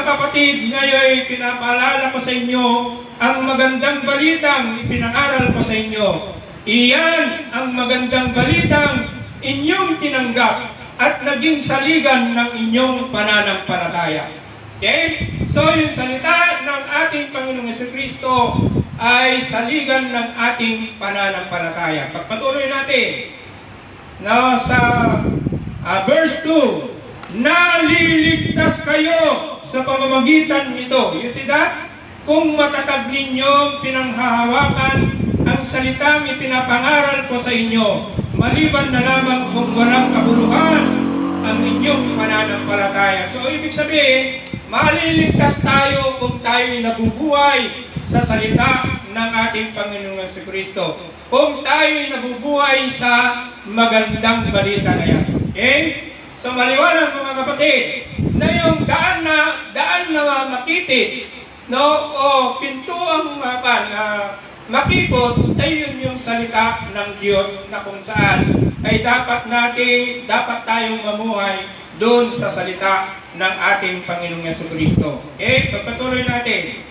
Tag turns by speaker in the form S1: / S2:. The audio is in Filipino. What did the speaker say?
S1: kapatid, ngayon pinapaalala ko sa inyo ang magandang balitang ipinangaral ko sa inyo. Iyan ang magandang balitang inyong tinanggap at naging saligan ng inyong pananampalataya. Okay? So, yung salita ng ating Panginoong Jesucristo ay saligan ng ating pananampalataya. Pagpatuloy natin sa verse 2, naliligtas kayo sa pamamagitan nito. You see that? Kung matatag ninyong pinanghahawakan ang salitang ipinapangaral ko sa inyo, maliban na lamang kung walang kabuluhan ang inyong pananampalataya. So, ibig sabihin, maliligtas tayo kung tayo'y nabubuhay sa salita ng ating Panginoong Jesucristo. Kung tayo'y nabubuhay sa magandang balita na yan. Okay? So, maliwanag mga kapatid, na yung daan na makitid, o pinto ang makipot, ay yun yung salita ng Diyos na kung saan ay dapat tayong mamuhay doon sa salita ng ating Panginoong Jesucristo. Okay? Pagpatuloy natin.